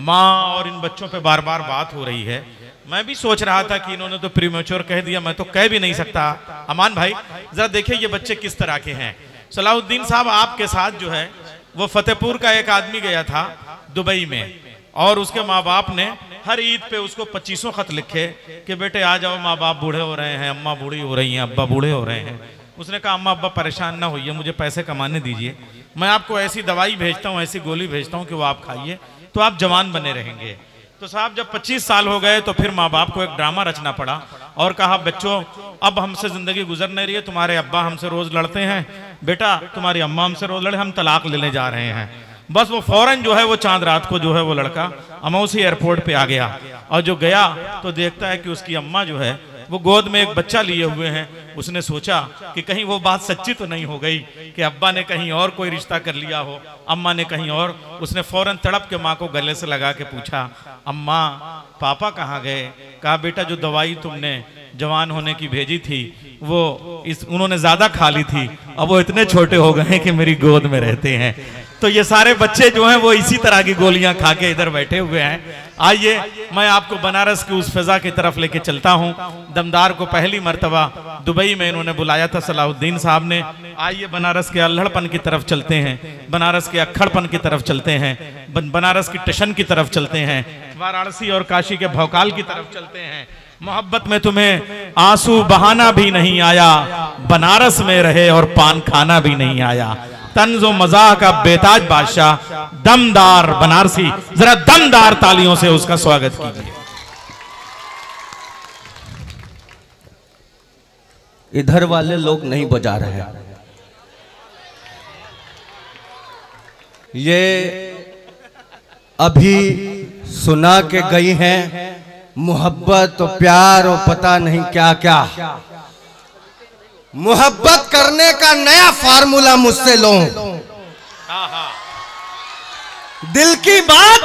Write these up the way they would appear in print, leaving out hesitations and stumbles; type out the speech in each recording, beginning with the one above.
माँ और इन बच्चों पे बार बार बात हो रही है। मैं भी सोच रहा था कि इन्होंने तो प्रीमेच्योर कह दिया, मैं तो कह भी नहीं सकता। अमान भाई जरा देखिए ये बच्चे किस तरह के हैं। सलाहुद्दीन साहब आपके साथ जो है वो फतेहपुर का एक आदमी गया था दुबई में, और उसके माँ बाप ने हर ईद पे उसको 2500 खत लिखे कि बेटे आ जाओ, माँ बाप बूढ़े हो रहे हैं, अम्मा बूढ़ी हो रही हैं, अब्बा बूढ़े हो रहे हैं। उसने कहा अम्मा अब्बा परेशान ना होइए, मुझे पैसे कमाने दीजिए, मैं आपको ऐसी दवाई भेजता हूँ, ऐसी गोली भेजता हूँ कि वो आप खाइए तो आप जवान बने रहेंगे। तो साहब जब 25 साल हो गए तो फिर माँ बाप को एक ड्रामा रचना पड़ा और कहा बच्चों अब हमसे जिंदगी गुजर नहीं रही है, तुम्हारे अब्बा हमसे रोज लड़ते हैं, बेटा तुम्हारी अम्मा हमसे रोज लड़े, हम तलाक लेने जा रहे हैं। बस वो फौरन जो है वो चांद रात को जो है वो लड़का अमौसी एयरपोर्ट पे आ गया, और जो गया तो देखता है कि उसकी अम्मा जो है वो गोद में एक बच्चा लिए हुए हैं। उसने सोचा कि कहीं वो बात सच्ची तो नहीं हो गई कि अब्बा ने कहीं और कोई रिश्ता कर लिया हो, अम्मा ने कहीं और। उसने फौरन तड़प के माँ को गले से लगा के पूछा अम्मा पापा कहाँ गए? कहा बेटा जो दवाई तुमने जवान होने की भेजी थी वो उन्होंने ज्यादा खा ली थी, अब वो इतने छोटे हो गए कि मेरी गोद में रहते हैं। तो ये सारे बच्चे जो हैं वो इसी तरह की गोलियां खा के इधर बैठे हुए हैं। आइए मैं आपको बनारस की उस फिजा की तरफ लेके चलता हूं। दमदार को पहली मर्तबा दुबई में इन्होंने बुलाया था सलाहुद्दीन साहब ने। आइए बनारस के अल्हड़पन की तरफ चलते हैं, बनारस के अक्खड़पन की तरफ चलते हैं, बनारस की टशन की तरफ चलते हैं, वाराणसी और काशी के भौकाल की तरफ चलते हैं। मोहब्बत में तुम्हें आंसू बहाना भी नहीं आया, बनारस में रहे और पान खाना भी नहीं आया। तंज़ो मज़ाह का बेताज बादशाह दमदार बनारसी, जरा दमदार तालियों से उसका स्वागत कीजिए। इधर वाले लोग नहीं बजा रहे हैं, ये अभी सुना के गई हैं मोहब्बत और प्यार और पता नहीं क्या क्या। मोहब्बत करने का नया फार्मूला मुझसे लो। दिल की बात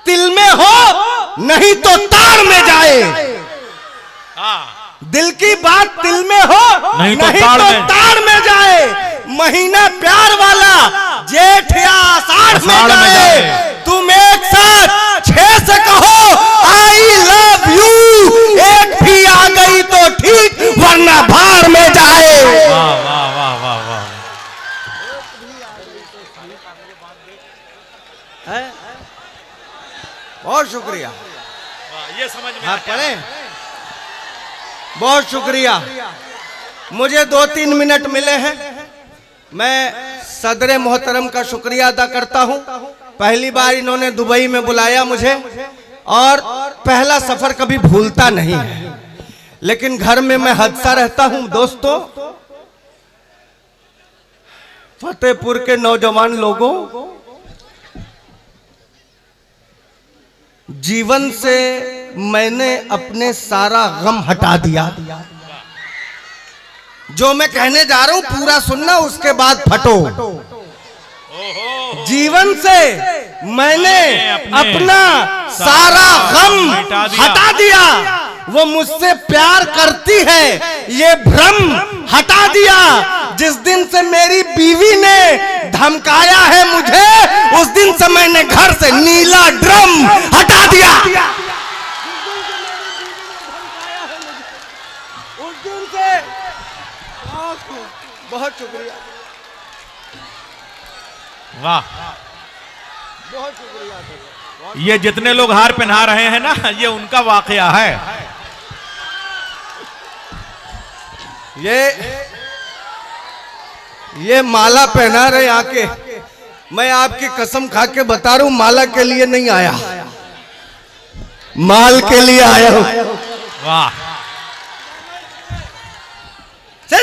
दिल में हो नहीं तो तार में जाए। दिल की बात दिल में हो नहीं तो तार में जाए। महीना प्यार वाला जेठ या आषाढ़ में जाए। तुम एक साथ 6 से कहो आई लव यू, एक भी आ गई तो ठीक वरना भार में जाए। वाह वाह वाह वाह वाह, बहुत शुक्रिया। ये समझ में पढ़े, बहुत शुक्रिया। मुझे 2-3 मिनट मिले हैं, मैं सदर मोहतरम का शुक्रिया अदा करता हूं। पहली बार इन्होंने दुबई में बुलाया मुझे, और पहला सफर कभी भूलता नहीं है, लेकिन घर में मैं हदसा रहता हूं। दोस्तों, फतेहपुर के नौजवान लोगों, जीवन से मैंने अपने सारा गम हटा दिया। जो मैं कहने जा रहा हूं पूरा सुनना, उसके बाद फटो। जीवन से मैंने अपना सारा गम हटा दिया। वो मुझसे प्यार करती है ये भ्रम हटा दिया। जिस दिन से मेरी बीवी ने धमकाया है मुझे, उस दिन से मैंने घर से नीला ड्रम हटा दिया। उस दिन से बहुत शुक्रिया, वाह, बहुत शुक्रिया। ये जितने लोग हार पहना रहे हैं ना, ये उनका वाकया है। ये माला पहना रहे आके, मैं आपकी कसम खा के बता रहा हूं, माला के लिए नहीं आया, माल के लिए आया हूं। वाह,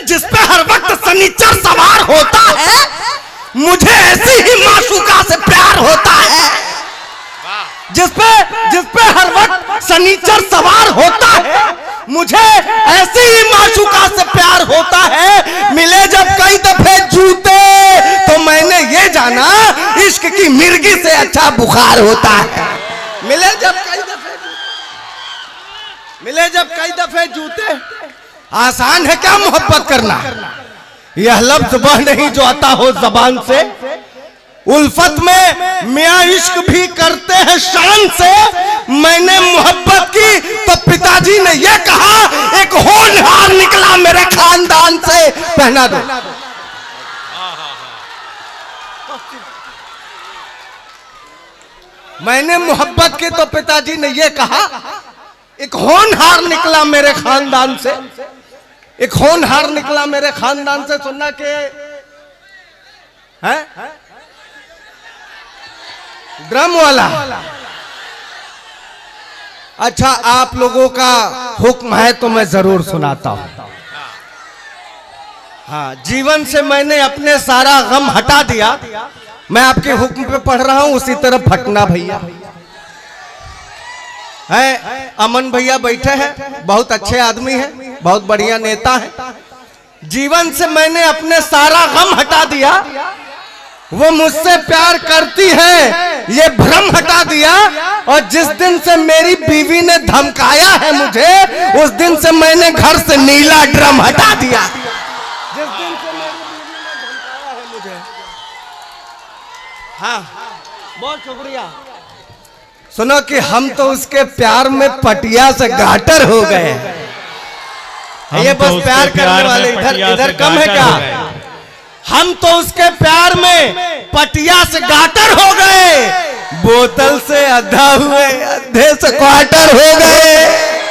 जिस पे हर वक्त सनीचर सवार होता है, मुझे ऐसी ही माशूका से प्यार होता है। जिस पे हर वक्त सनीचर सवार होता है, मुझे ऐसी ही माशूका से प्यार होता है। मिले जब कई दफे जूते तो मैंने ये जाना इश्क की मिर्गी से अच्छा बुखार होता है। मिले जब कई दफे जूते, आसान है क्या मोहब्बत करना? यह लफ्ज वह नहीं जो आता हो जबान से, उल्फत में मियाँ इश्क भी करते हैं शान से। मैंने मोहब्बत की तो पिताजी ने यह कहा, एक होनहार निकला मेरे खानदान से। पहना दो। मैंने मोहब्बत की तो पिताजी ने यह कहा, एक होनहार निकला मेरे खानदान से, एक होनहार निकला मेरे खानदान से। सुनना के है ड्रम वाला। अच्छा, आप लोगों का हुक्म है तो मैं जरूर सुनाता हूं। हाँ, जीवन से मैंने अपने सारा गम हटा दिया। मैं आपके हुक्म पे पढ़ रहा हूं, उसी तरफ फटना भैया है। अमन भैया बैठे हैं, बहुत अच्छे आदमी हैं, बहुत बढ़िया नेता हैं। जीवन से मैंने अपने सारा गम हटा दिया। वो मुझसे प्यार करती है ये भ्रम हटा दिया। और जिस दिन से मेरी बीवी ने धमकाया है मुझे, उस दिन से मैंने घर से नीला ड्रम हटा दिया। जिस दिन से मेरी बीवी ने धमकाया है मुझे। हाँ, बहुत शुक्रिया। सुनो कि हम तो उसके प्यार में पटिया से गाटर हो गए। ये बस प्यार करने वाले इधर कम है क्या? हम तो उसके प्यार में पटिया से गाटर हो गए, बोतल से अद्धा हुए, अद्धे से क्वार्टर हो गए।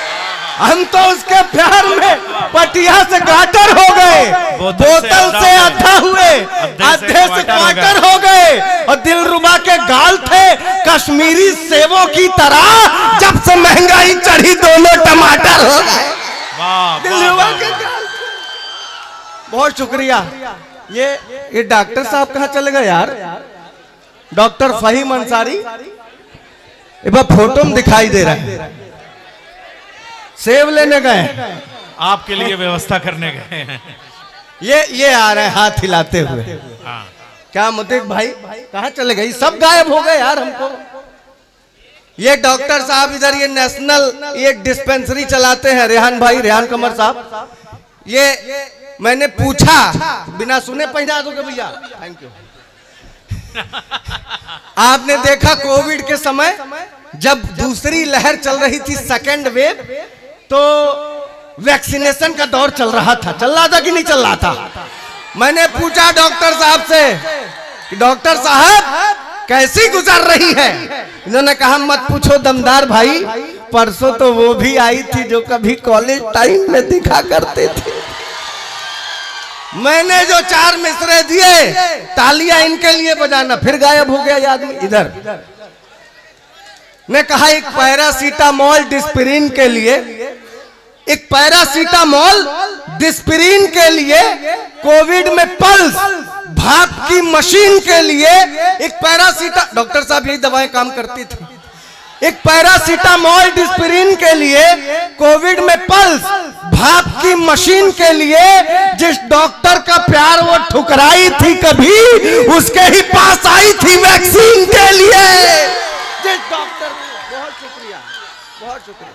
हम तो उसके प्यार में पटिया से गाटर हो गए, बोतल से अद्धा हुए, अद्धे से क्वार्टर हो गए। और दिलरुबा के गाल थे कश्मीरी सेवों की तरह, जब से महंगाई चढ़ी दोनों टमाटर हो गए। दिलरुबा के गाल। बहुत शुक्रिया। ये डॉक्टर साहब कहाँ चले गए यार? डॉक्टर फहीम अंसारी फोटो में दिखाई दे रहा है। सेब लेने गए, आपके लिए व्यवस्था करने गए हैं। ये आ रहे हैं हाथ हिलाते हुए। क्या मुद्दे भाई कहाँ चले गए? सब गायब हो गए यार। हमको ये डॉक्टर साहब इधर ये नेशनल ये डिस्पेंसरी चलाते हैं, रेहान भाई, रेहान कमर साहब। ये मैंने पूछा, बिना सुने पहना दोगे भैया? Thank you. आपने देखा कोविड के समय जब दूसरी लहर चल रही थी, सेकेंड वेव, तो वैक्सीनेशन का दौर चल रहा था कि नहीं चल रहा था? मैंने पूछा डॉक्टर साहब से कि डॉक्टर साहब कैसी गुजर रही है? इन्होंने कहा मत पूछो दमदार भाई, परसों तो वो भी आई थी जो कभी कॉलेज टाइम में दिखा करते थे। मैंने जो 4 मिसरे दिए, तालियां इनके लिए बजाना, फिर गायब हो गया ये आदमी। इधर ने कहा एक पैरासीटामोल डिस्पिरिन के लिए, एक पैरासीटामोल डिस्पिरिन के लिए, कोविड में पल्स भाप की मशीन के लिए एक पैरासीटा, डॉक्टर साहब यही दवाएं काम करती थी। एक पैरासीटामोल डिस्पिरिन के लिए, कोविड में पल्स भाप की मशीन के लिए, जिस डॉक्टर का प्यार वो ठुकराई थी कभी, उसके ही पास आई थी वैक्सीन के लिए। जिस डॉक्टर को बहुत शुक्रिया, बहुत शुक्रिया।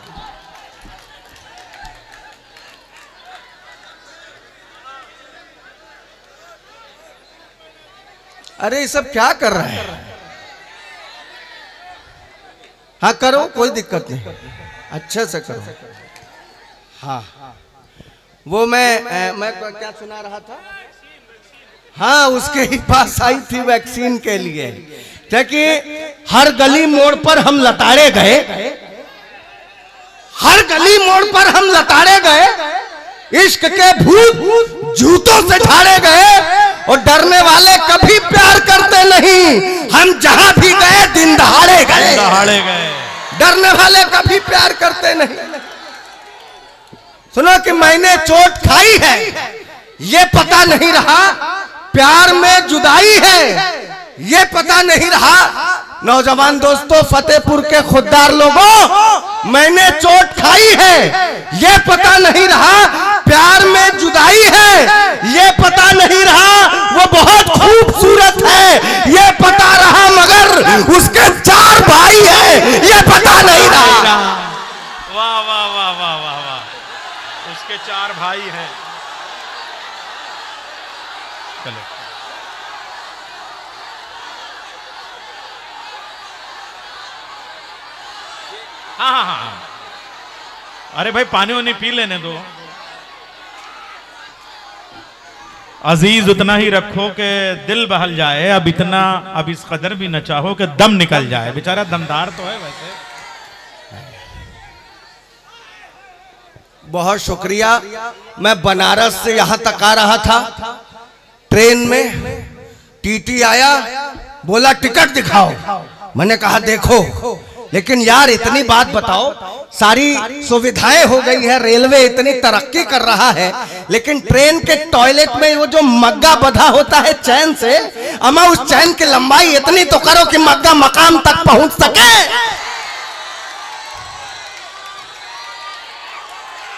अरे ये सब क्या कर रहे हैं? हाँ करो, कोई दिक्कत नहीं, अच्छे से करो। हाँ, वो मैं क्या सुना रहा था? हाँ, उसके ही पास आई थी वैक्सीन के लिए, क्योंकि हर गली मोड़ पर हम लताड़े गए, हर गली मोड़ पर हम लताड़े गए, इश्क के भूत जूतों से झाड़े गए। और डरने वाले कभी प्यार करते नहीं, हम जहां भी गए दिन दहाड़े गए। डरने वाले कभी प्यार करते नहीं। सुनो कि मैंने चोट खाई है, ये पता नहीं रहा प्यार में जुदाई है, ये पता नहीं रहा। नौजवान दोस्तों, फतेहपुर के खुददार लोगों, मैंने चोट खाई है, ये पता नहीं रहा प्यार में जुदाई है, ये पता नहीं रहा वो बहुत खूबसूरत है, ये पता रहा मगर उसके 4 भाई हैं, ये पता नहीं रहा। वाह वाह वाह वाह वाह वाह, उसके 4 भाई हैं। चलो हाँ हाँ हाँ, अरे भाई पानी वानी पी लेने दो। अजीज उतना ही रखो कि दिल बहल जाए, अब इतना अब इस कदर भी न चाहो कि दम निकल जाए। बेचारा दमदार तो है वैसे। बहुत शुक्रिया। मैं बनारस से यहां तक आ रहा था ट्रेन में, टीटी आया, बोला टिकट दिखाओ। मैंने कहा देखो, लेकिन यार इतनी बात बताओ, सारी सुविधाएं हो गई है, रेलवे इतनी तरक्की कर रहा है, लेकिन ट्रेन के टॉयलेट में वो जो मग्गा बंधा होता है चैन से, अमा उस चैन की लंबाई इतनी तो करो कि मग्गा मकाम तक पहुंच सके।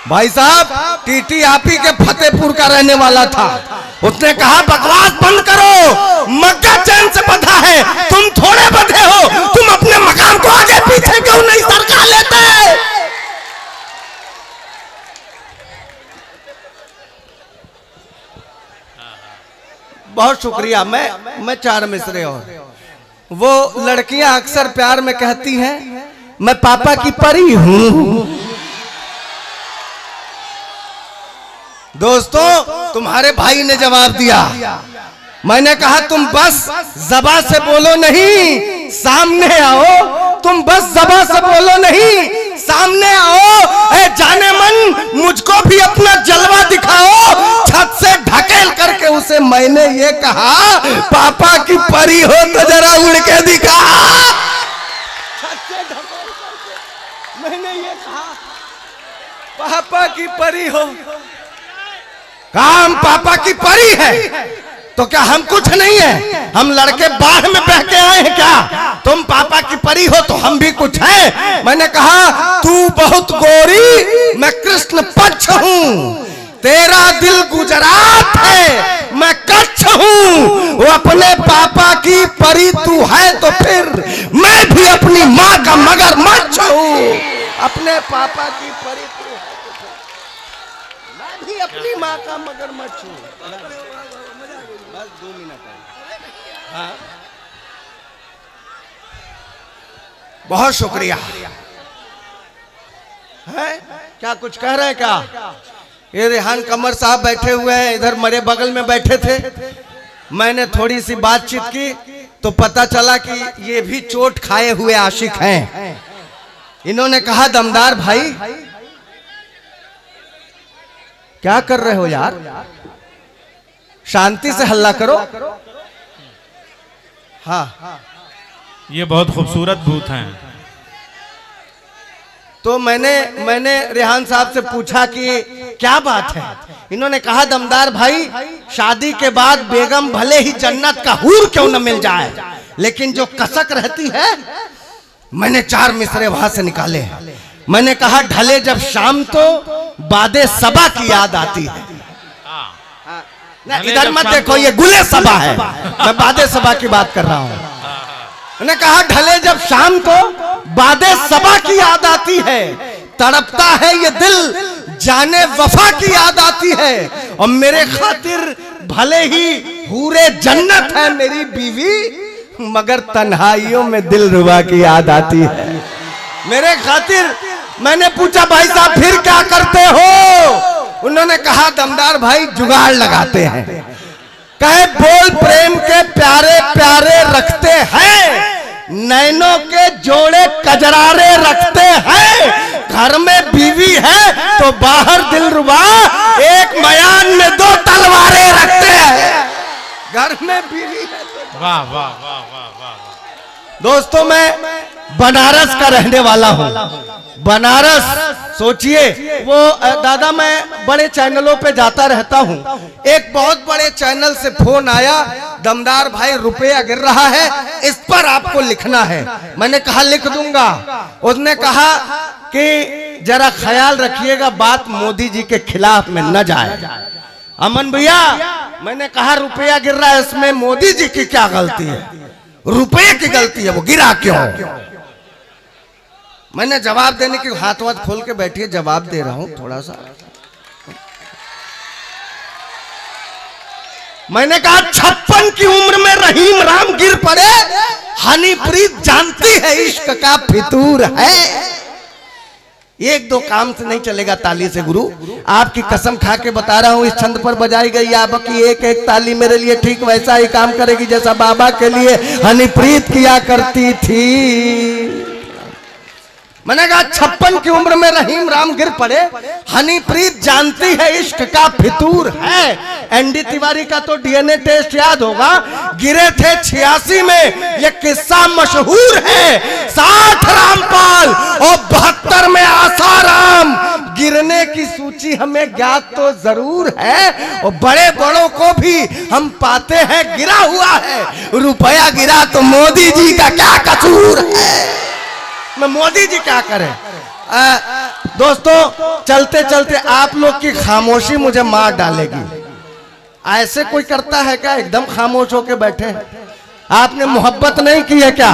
भाई साहब, टीटी आप ही के फतेहपुर का रहने वाला था, उसने कहा बकवास बंद करो, मग्गा चैन से बंधा है, तुम थोड़े बंधे हो, तुम अपने मकाम को आगे पीछे क्यों नहीं सरका लेते। बहुत शुक्रिया। मैं 4 मिसरे और वो लड़कियां अक्सर प्यार में कहती हैं मैं पापा की परी हूं। दोस्तों, तुम्हारे भाई ने जवाब दिया। मैंने कहा तुम बस ज़बान से बोलो नहीं, सामने आओ। तुम बस ज़बान से बोलो नहीं, सामने आओ। ए जाने मन, मुझको भी अपना जलवा दिखाओ। छत से ढकेल करके उसे मैंने ये कहा पापा की परी हो तो जरा उड़ के दिखा। छत से ढकेल करके मैंने ये कहा पापा की परी हो। काम पापा की परी है तो क्या हम कुछ नहीं है? हम लड़के बाढ़ में बह के आए हैं क्या? तुम पापा की परी हो तो हम भी कुछ हैं। मैंने कहा तू बहुत गोरी, मैं कृष्ण पक्ष हूँ, तेरा दिल गुजरात है, मैं कच्छ हूँ। वो अपने पापा की परी तू है तो फिर मैं भी अपनी माँ का मगरमच्छ हूँ। अपने पापा की परी तू है तो फिर मैं भी अपनी माँ का मगरमच्छ हूँ। बस 2 मिनट है। हाँ, बहुत शुक्रिया है। क्या कुछ कह रहे हैं क्या? ये रेहान कमर साहब बैठे हुए हैं, इधर मेरे बगल में बैठे थे। मैंने थोड़ी सी बातचीत की तो पता चला कि ये भी चोट खाए हुए आशिक हैं। इन्होंने कहा दमदार भाई क्या कर रहे हो यार, शांति से हल्ला करो। हाँ, ये बहुत खूबसूरत भूत हैं। तो मैंने रेहान साहब से पूछा कि क्या बात है। इन्होंने कहा दमदार भाई, शादी के बाद बेगम भले ही जन्नत का हूर क्यों न मिल जाए, लेकिन जो कसक रहती है। मैंने 4 मिसरे वहां से निकाले। मैंने कहा ढले जब शाम तो बादे सबा की याद आती है। इधर मत देखो, ये गुले सबा है, मैं बादे सबा की बात कर रहा हूँ। मैंने कहा ढले जब शाम को बादे सबा की याद आती है, तड़पता है ये दिल जाने वफा की याद आती है। और मेरे खातिर भले ही हूरे जन्नत है मेरी बीवी, मगर तन्हाइयों में दिल रुबा की याद आती है मेरे खातिर। मैंने पूछा भाई साहब फिर क्या करते हो? उन्होंने कहा दमदार भाई जुगाड़ लगाते हैं। कहे बोल प्रेम के प्यारे प्यारे रखते हैं, नैनों के जोड़े कजरारे रखते हैं। घर में बीवी है तो बाहर दिलरुबा, एक मयान में 2 तलवारें रखते हैं। घर में बीवी है तो वाह वाह वाह वाह वाह। दोस्तों, मैं बनारस का रहने वाला हूँ। बनारस सोचिए, वो दादा मैं बड़े चैनलों पे जाता रहता हूँ। एक बहुत बड़े चैनल से फोन आया, दमदार भाई रुपया गिर रहा है, इस पर आपको लिखना है। मैंने कहा लिख दूंगा। उसने कहा कि जरा ख्याल रखिएगा बात मोदी जी के खिलाफ में न जाए। अमन भैया, मैंने कहा रुपया गिर रहा है, इसमें मोदी जी की क्या गलती है? रुपये की गलती है, वो गिरा क्यों? मैंने जवाब देने की, हाथ वाथ खोल के बैठिए, जवाब दे रहा हूं थोड़ा सा। मैंने कहा 56 की उम्र में रहीम राम गिर पड़े, हनीप्रीत जानती है इश्क का फितूर है। एक दो काम से नहीं चलेगा ताली से गुरु, आपकी कसम खा के बता रहा हूँ। इस छंद पर बजाई गई आपकी एक एक ताली मेरे लिए ठीक वैसा ही काम करेगी जैसा बाबा के लिए हनीप्रीत किया करती थी। मैंने कहा 56 की उम्र में रहीम राम गिर पड़े, हनीप्रीत जानती है इश्क का फितूर है। एनडी तिवारी का तो डीएनए टेस्ट याद होगा, गिरे थे 86 में, ये किस्सा मशहूर है। 60 रामपाल और 72 में आसाराम, गिरने की सूची हमें ज्ञात तो जरूर है और बड़े बड़ों को भी हम पाते हैं गिरा हुआ है। रुपया गिरा तो मोदी जी का क्या कसूर है, मैं मोदी जी क्या करें। दोस्तों चलते चलते आप लोग की खामोशी मुझे मार डालेगी। ऐसे कोई करता है क्या एकदम खामोश होके बैठे? आपने मोहब्बत नहीं की है क्या?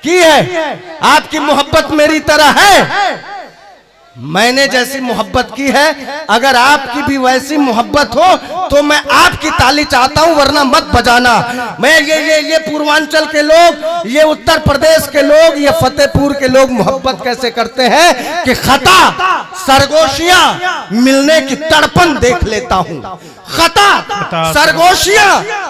की है? आपकी मोहब्बत मेरी तरह है? मैंने जैसी मोहब्बत की है, अगर आपकी भी वैसी मोहब्बत हो तो मैं आपकी ताली चाहता हूं, वरना मत बजाना। मैं ये पूर्वांचल के लोग, ये उत्तर प्रदेश के लोग, ये फतेहपुर के लोग मोहब्बत कैसे करते हैं कि खता सरगोशियां मिलने की तड़पन देख लेता हूं। खता सरगोशियां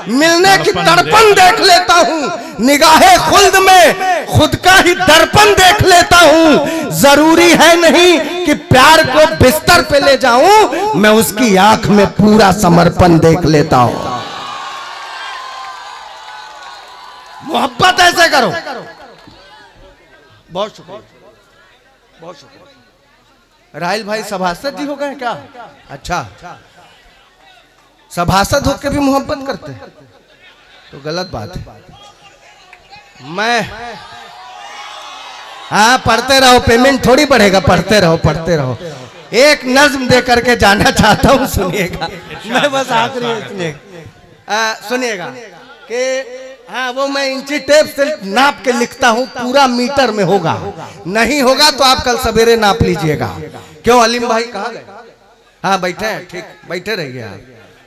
मिलने की तड़पन देख लेता हूं, निगाहे खुल्द में खुद का ही दर्पण देख लेता हूं। जरूरी है नहीं कि प्यार को बिस्तर पे ले जाऊं, मैं उसकी आंख में पूरा समर्पण देख लेता हूं। मोहब्बत ऐसे करो। बहुत शुक्रिया, बहुत शुक्रिया। राहिल भाई सभासद जी हो गए क्या? अच्छा, सभासद होकर भी मोहब्बत करते तो गलत बात है। मैं हाँ पढ़ते रहो, पेमेंट थोड़ी बढ़ेगा, पढ़ते रहो पढ़ते रहो। एक नज्म दे करके जाना चाहता हूँ, सुनिएगा। मैं बस आखिरी सुनिएगा कि हाँ वो मैं इंची टेप से नाप के लिखता हूँ, पूरा मीटर में होगा, नहीं होगा तो आप कल सवेरे नाप लीजिएगा। क्यों अलीम भाई कहाँ गए? हाँ बैठे हैं, ठीक बैठे रहिए आप,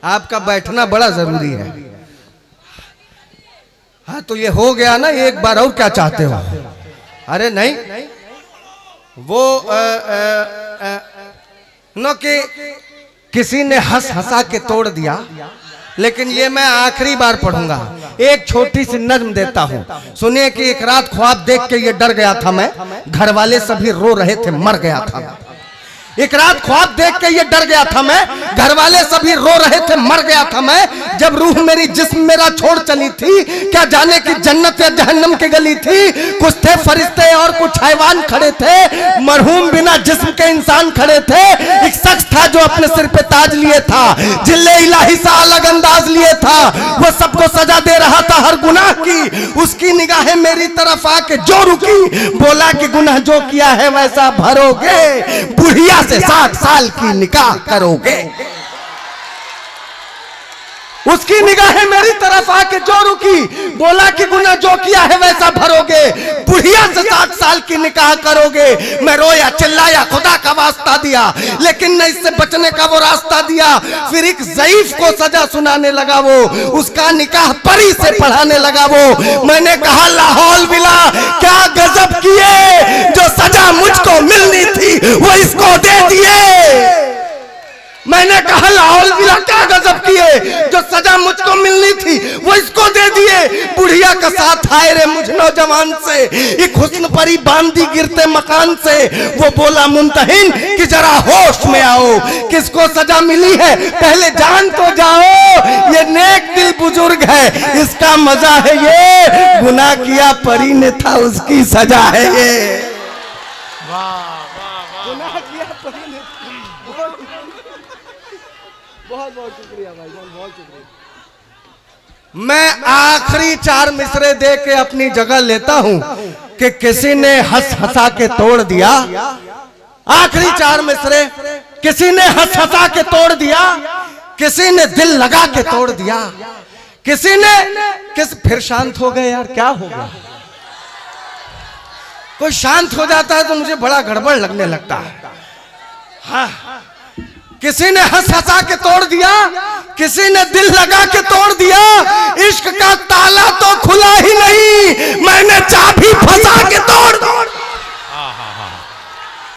आपका बैठना बड़ा जरूरी है। हाँ तो ये हो गया ना, एक बार और क्या चाहते हो? अरे नहीं, वो न कि किसी ने हंस हंसा के तोड़ दिया, लेकिन ये मैं आखिरी बार पढ़ूंगा। एक छोटी सी नज्म देता हूँ, सुनिए कि एक रात ख्वाब देख के ये डर गया था मैं, घर वाले सभी रो रहे थे, मर गया था मैं। एक रात ख्वाब देख के ये डर गया था मैं, घर वाले सभी रो रहे थे, मर गया था मैं। जब रूह मेरी जिस्म मेरा छोड़ चली थी, क्या जाने कि जन्नत या जहन्नम की गली थी। कुछ थे फरिश्ते और कुछ हैवान खड़े थे, मरहूम बिना जिस्म के इंसान खड़े थे। एक शख्स था जो अपने सिर पे ताज लिए था, जिल्ले इलाही सा अलग अंदाज लिए था, वो सबको सजा दे रहा था हर गुनाह की। उसकी निगाहें मेरी तरफ आके जो रुकी, बोला कि गुनाह जो किया है वैसा भरोगे, बुढ़िया से 60 साल की निकाह करोगे। उसकी निगाहें मेरी तरफ आके जो रुकी, बोला कि गुनाह जो किया है वैसा भरोगे, बुढ़िया से 60 साल की निकाह करोगे। मैं रोया चिल्लाया, खुदा का वास्ता दिया, लेकिन न इससे बचने का वो रास्ता दिया। फिर एक ज़ईफ को सजा सुनाने लगा वो, उसका निकाह परी से पढ़ाने लगा वो। मैंने कहा लाहौल बिला क्या गजब किए, जो सजा मुझको मिलनी थी वो इसको दे दिए। मैंने कहा लाहौल बिला क्या गजब किए, जो सजा मुझको मिलनी थी वो इसको दे दिए। बुढ़िया का साथ आए रे मुझ नौजवान से, एक हुस्न परी बांधी गिरते मकान से। वो बोला मुंतहिन कि जरा होश में आओ, किसको सजा मिली है पहले जान तो जाओ। ये नेक दिल बुजुर्ग है, इसका मजा है ये, गुनाह किया परी ने था उसकी सजा है ये। गुनाह किया परी ने, बहुत बहुत शुक्रिया भाई, बहुत शुक्रिया। मैं आखिरी 4 मिसरे दे के अपनी जगह लेता हूं कि किसी ने हंस हंसा के तोड़ दिया। आखिरी 4 मिसरे, किसी ने हंस हंसा के तोड़ दिया, किसी ने दिल लगा के तोड़ दिया, किसी ने फिर शांत हो गए। यार क्या हो गया? कोई शांत हो जाता है तो मुझे बड़ा गड़बड़ लगने लगता है। हाँ, किसी ने हंस हंसा के तोड़ दिया, किसी ने दिल लगा के तोड़